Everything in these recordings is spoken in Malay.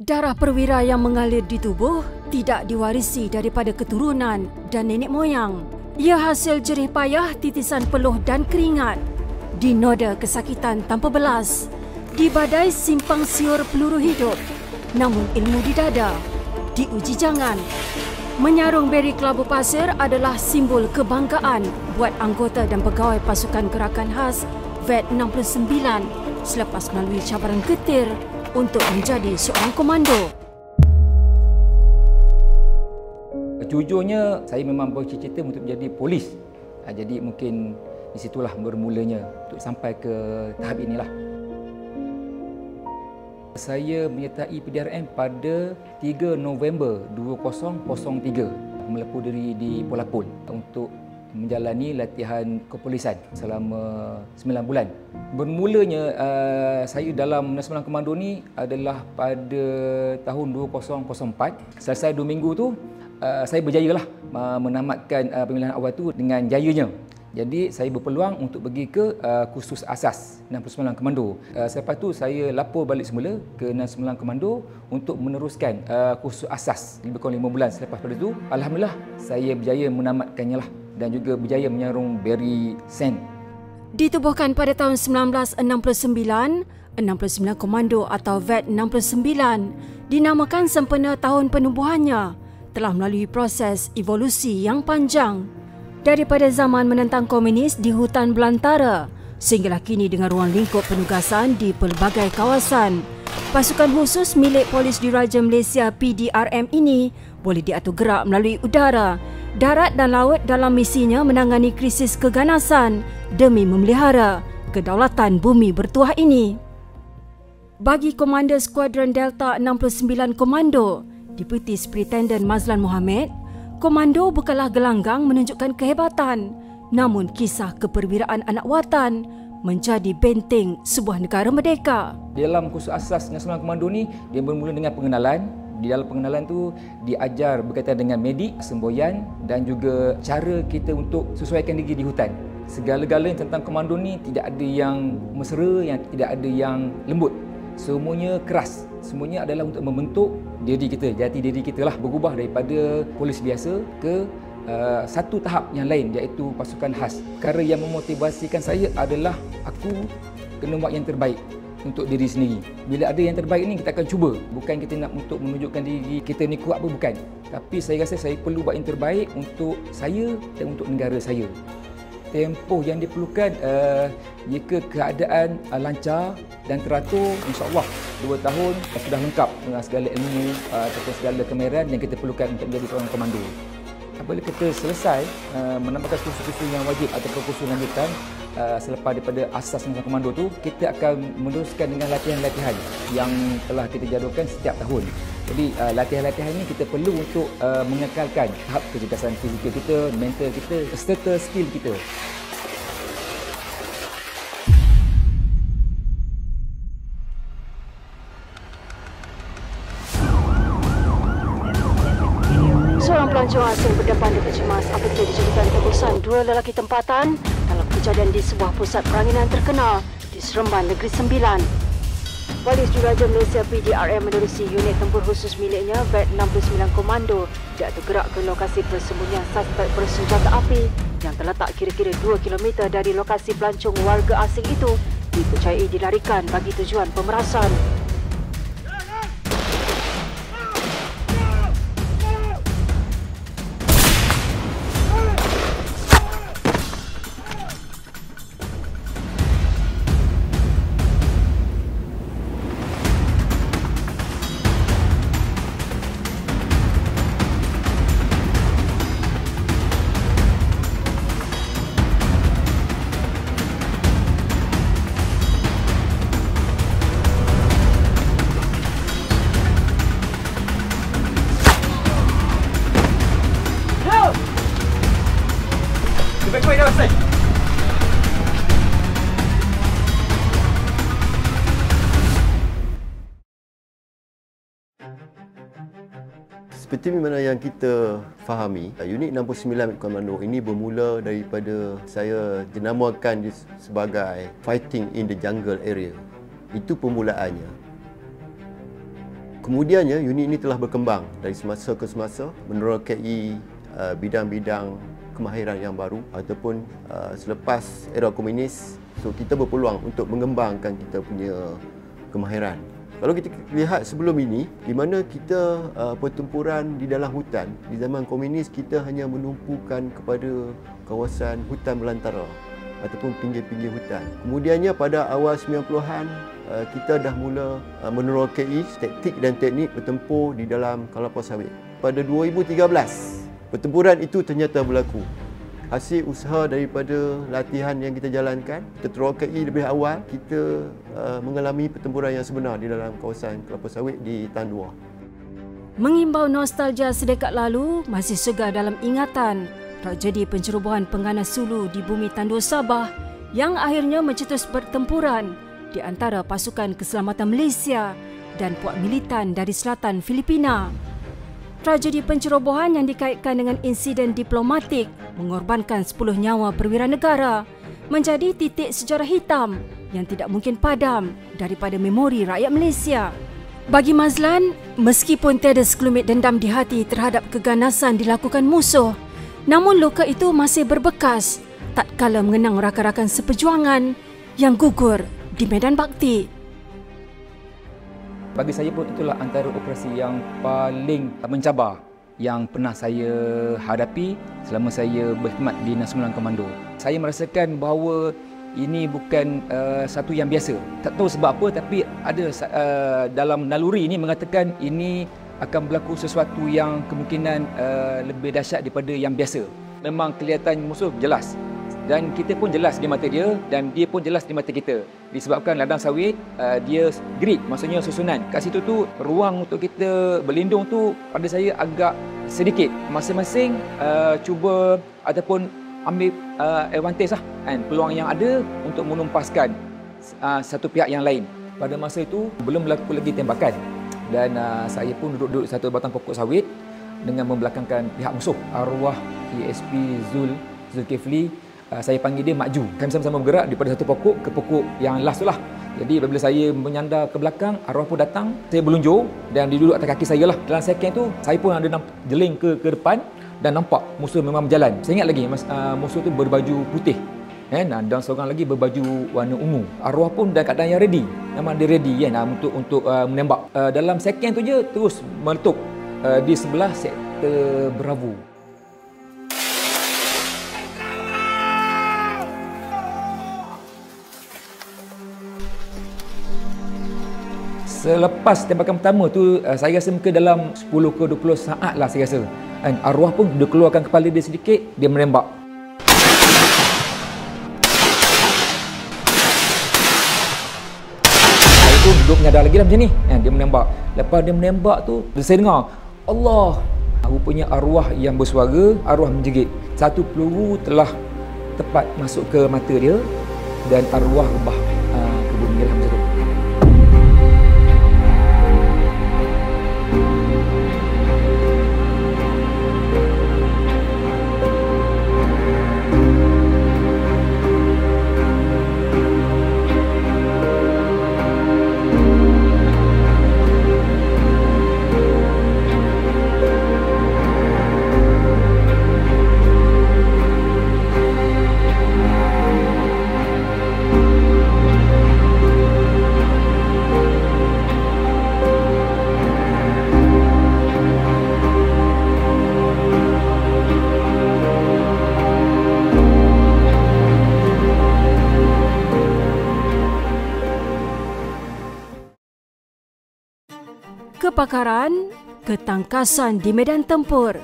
Darah perwira yang mengalir di tubuh tidak diwarisi daripada keturunan dan nenek moyang. Ia hasil jerih payah, titisan peluh dan keringat. Di noda kesakitan tanpa belas, di badai simpang siur peluru hidup. Namun ilmu di dada, diuji jangan. Menyarung beri kelabu pasir adalah simbol kebanggaan buat anggota dan pegawai pasukan gerakan khas VET 69 selepas melalui cabaran getir untuk menjadi seorang komando. Jujurnya, saya memang bercita-cita untuk menjadi polis. Jadi mungkin di situlah bermulanya untuk sampai ke tahap inilah. Saya menyertai PDRM pada 3 November 2003 melepuh diri di Polapun untuk menjalani latihan kepolisan selama 9 bulan. Bermulanya saya dalam Nasional Komando ni adalah pada tahun 2004. Selesai 2 minggu tu saya berjaya lah menamatkan pemilihan awal tu dengan jayanya. Jadi saya berpeluang untuk pergi ke kursus asas 69 Komando. Selepas tu saya lapor balik semula ke 69 Komando untuk meneruskan kursus asas lebih kurang 5 bulan selepas pada tu. Alhamdulillah saya berjaya menamatkannya lah dan juga berjaya menyarung beri sen. Ditubuhkan pada tahun 1969, 69 Komando atau VET 69 dinamakan sempena tahun penubuhannya telah melalui proses evolusi yang panjang. Daripada zaman menentang komunis di hutan belantara sehinggalah kini dengan ruang lingkup penugasan di pelbagai kawasan. Pasukan khusus milik Polis Diraja Malaysia PDRM ini boleh diatur gerak melalui udara, darat dan laut dalam misinya menangani krisis keganasan demi memelihara kedaulatan bumi bertuah ini. Bagi Komander Skuadron Delta 69 Komando, Deputi Superintendent Mazlan Mohamed, komando bukanlah gelanggang menunjukkan kehebatan, namun kisah keperwiraan anak watan menjadi benteng sebuah negara merdeka. Dalam kursus asas Nasional Komando ni, dia bermula dengan pengenalan. Di dalam pengenalan tu diajar berkaitan dengan medik, semboyan dan juga cara kita untuk sesuaikan diri di hutan. Segala-galanya tentang komando ni tidak ada yang mesra, yang tidak ada yang lembut. Semuanya keras. Semuanya adalah untuk membentuk diri kita, jati diri kita lah, berubah daripada polis biasa ke satu tahap yang lain, iaitu pasukan khas. Perkara yang memotivasikan saya adalah aku kena buat yang terbaik untuk diri sendiri. Bila ada yang terbaik ni, kita akan cuba. Bukan kita nak untuk menunjukkan diri kita ni kuat apa, bukan. Tapi saya rasa saya perlu buat yang terbaik untuk saya dan untuk negara saya. Tempoh yang diperlukan jika keadaan lancar dan teratur, insya-Allah 2 tahun sudah lengkap dengan segala ilmu ataupun segala kemahiran yang kita perlukan untuk menjadi seorang komando. Apabila kita selesai menambahkan kursus-kursus yang wajib ataupun kursus lanjutan selepas daripada asas Nasional Komando tu, kita akan meneruskan dengan latihan-latihan yang telah kita jadualkan setiap tahun. Jadi latihan-latihan ini kita perlu untuk mengekalkan tahap kecerdasan fizikal kita, mental kita serta skill kita. Seorang pelancong asing berdepan dengan cemas apabila dijadikan tebusan 2 lelaki tempatan dalam kejadian di sebuah pusat peranginan terkenal di Seremban Negeri Sembilan. Polis Diraja Malaysia PDRM menerusi unit tempur khusus miliknya VET 69 Komando diatur gerak ke lokasi persembunyian suspek bersenjata api yang terletak kira-kira 2 km dari lokasi pelancong warga asing itu dipercayai dilarikan bagi tujuan pemerasan. Seperti mana yang kita fahami, unit 69 Komando ini bermula daripada saya dinamakan sebagai fighting in the jungle area. Itu permulaannya. Kemudiannya unit ini telah berkembang dari semasa ke semasa menerokai bidang-bidang kemahiran yang baru ataupun selepas era komunis, so kita berpeluang untuk mengembangkan kita punya kemahiran. Kalau kita lihat sebelum ini, di mana kita pertempuran di dalam hutan, di zaman komunis kita hanya menumpukan kepada kawasan hutan belantara ataupun pinggir-pinggir hutan. Kemudiannya pada awal 90-an, kita dah mula menerokai taktik dan teknik bertempur di dalam kelapa sawit. Pada 2013, pertempuran itu ternyata berlaku. Hasil usaha daripada latihan yang kita jalankan, kita terokai lebih awal, kita mengalami pertempuran yang sebenar di dalam kawasan kelapa sawit di Tan Dua. Mengimbau nostalgia sedekat lalu masih segar dalam ingatan tragedi pencerobohan pengganas Sulu di bumi Tan Dua Sabah yang akhirnya mencetus pertempuran di antara pasukan keselamatan Malaysia dan puak militan dari selatan Filipina. Tragedi pencerobohan yang dikaitkan dengan insiden diplomatik mengorbankan 10 nyawa perwira negara menjadi titik sejarah hitam yang tidak mungkin padam daripada memori rakyat Malaysia. Bagi Mazlan, meskipun tiada sekelumit dendam di hati terhadap keganasan dilakukan musuh, namun luka itu masih berbekas tatkala mengenang rakan-rakan seperjuangan yang gugur di medan bakti. Bagi saya pun itulah antara operasi yang paling mencabar yang pernah saya hadapi selama saya berkhidmat di 9 Komando. Saya merasakan bahawa ini bukan satu yang biasa. Tak tahu sebab apa, tapi ada dalam naluri ini mengatakan ini akan berlaku sesuatu yang kemungkinan lebih dahsyat daripada yang biasa. Memang kelihatan musuh jelas. Dan kita pun jelas di mata dia dan dia pun jelas di mata kita. Disebabkan ladang sawit, dia grid, maksudnya susunan. Kat situ tu, ruang untuk kita berlindung tu pada saya agak sedikit. Masing-masing cuba ataupun ambil advantage lah, kan, peluang yang ada untuk menumpaskan satu pihak yang lain. Pada masa itu, belum berlaku lagi tembakan. Dan saya pun duduk-duduk satu batang pokok sawit dengan membelakangkan pihak musuh. Arwah ESP Zulkifli, saya panggil dia Maju. Kami sama-sama bergerak daripada satu pokok ke pokok yang last tu lah. Jadi apabila saya menyandar ke belakang, arwah pun datang. Saya berlunjur dan dia duduk atas kaki saya lah. Dalam second tu, saya pun ada jeling ke depan dan nampak musuh memang berjalan. Saya ingat lagi, musuh tu berbaju putih. Dan seorang lagi berbaju warna ungu. Arwah pun dalam keadaan yang ready. Memang dia ready kan, untuk menembak. Dalam second tu je terus meletup di sebelah sektor Bravo. Selepas tembakan pertama tu, saya rasa mungkin dalam 10 ke 20 saat lah saya rasa. Dan arwah pun dia keluarkan kepala dia sedikit, dia menembak. Saya pun duduk menyadar lagi lah macam ni. Dia menembak. Lepas dia menembak tu, saya dengar, Allah. Rupanya arwah yang bersuara, arwah menjerit. Satu peluru telah tepat masuk ke mata dia dan arwah rebah ke bumi lah macam tu. Kepakaran, ketangkasan di medan tempur,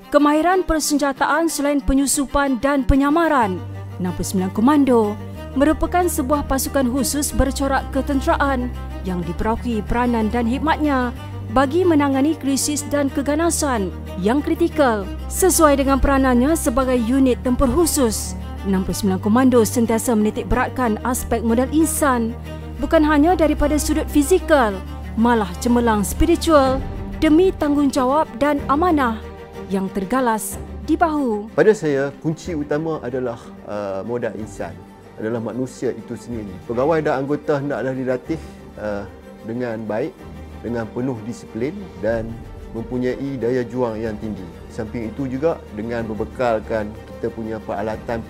kemahiran persenjataan selain penyusupan dan penyamaran, 69 Komando merupakan sebuah pasukan khusus bercorak ketenteraan yang diperoki peranan dan hikmatnya bagi menangani krisis dan keganasan yang kritikal. Sesuai dengan peranannya sebagai unit tempur khusus, 69 Komando sentiasa menitik beratkan aspek modal insan, bukan hanya daripada sudut fizikal, malah cemerlang spiritual demi tanggungjawab dan amanah yang tergalas di bahu. Pada saya, kunci utama adalah modal insan, adalah manusia itu sendiri. Pegawai dan anggota hendaklah dilatih dengan baik dengan penuh disiplin dan mempunyai daya juang yang tinggi. Samping itu juga dengan berbekalkan kita punya peralatan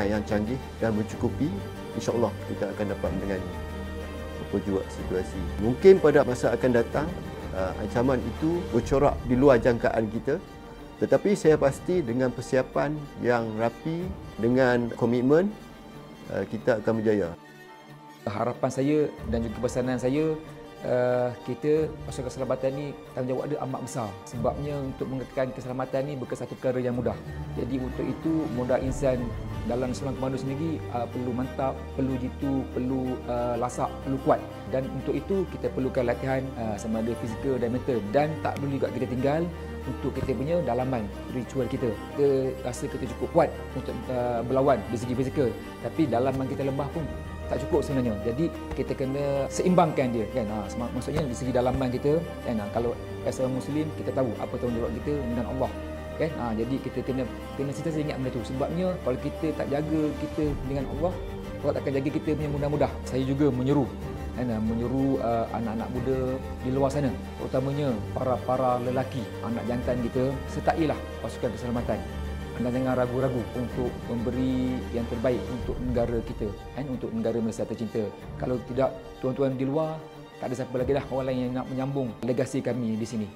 yang canggih dan mencukupi, insya-Allah kita akan dapat menangani apa jua situasi. Mungkin pada masa akan datang ancaman itu bercorak di luar jangkaan kita, tetapi saya pasti dengan persiapan yang rapi, dengan komitmen, kita akan berjaya. Harapan saya dan juga pesanan saya, kita pasukan keselamatan ni tanggungjawab dia amat besar. Sebabnya untuk mengekalkan keselamatan ni bukan satu perkara yang mudah. Jadi untuk itu modal insan dalam Nasional Komando sendiri perlu mantap, perlu jitu, perlu lasak, perlu kuat. Dan untuk itu kita perlukan latihan sama ada fizikal dan mental. Dan tak perlu juga kita tinggal untuk kita punya dalaman ritual kita. Kita rasa kita cukup kuat untuk berlawan dari segi fizikal, tapi dalaman kita lemah pun tak cukup sebenarnya. Jadi kita kena seimbangkan dia kan. Maksudnya dari segi dalaman kita kan, kalau as a Muslim kita tahu apa tanggungjawab kita dengan Allah kan. Jadi kita kena sentiasa ingat benda tu. Sebabnya kalau kita tak jaga kita dengan Allah takkan jaga kita punya mudah-mudah. Saya juga menyeru anak-anak muda di luar sana, terutamanya para lelaki, anak jantan kita, sertailah pasukan keselamatan. Anda jangan ragu-ragu untuk memberi yang terbaik untuk negara kita, untuk negara Malaysia tercinta. Kalau tidak, tuan-tuan di luar, tak ada siapa lagi dah orang lain yang nak menyambung legasi kami di sini.